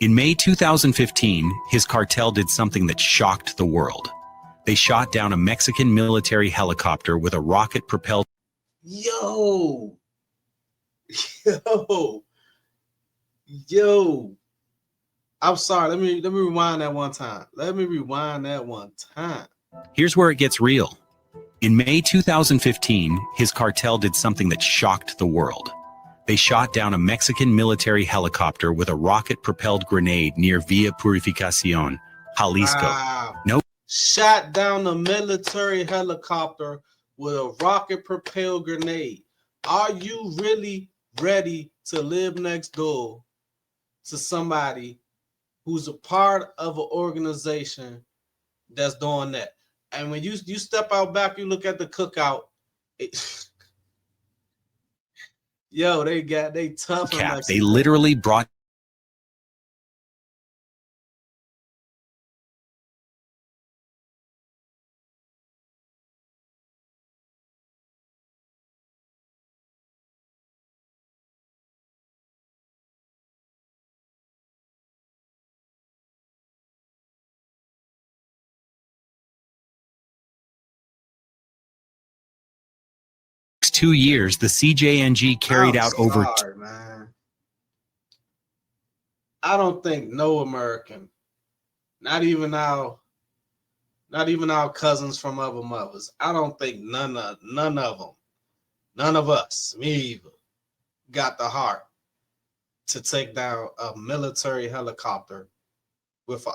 In May 2015, his cartel did something that shocked the world. They shot down a Mexican military helicopter with a rocket-propelled... Yo! Yo! Yo! I'm sorry, let me rewind that one time. Here's where it gets real. In May 2015, his cartel did something that shocked the world. They shot down a Mexican military helicopter with a rocket-propelled grenade near Villa Purificación, Jalisco. Wow. No. Shot down a military helicopter with a rocket-propelled grenade. Are you really ready to live next door to somebody who's a part of an organization that's doing that? And when you step out back, you look at the cookout. Yo, they tough. They literally brought next 2 years, the CJNG carried out over... Man. I don't think no American, not even our cousins from other mothers, I don't think none of them, none of us, me either, got the heart to take down a military helicopter with an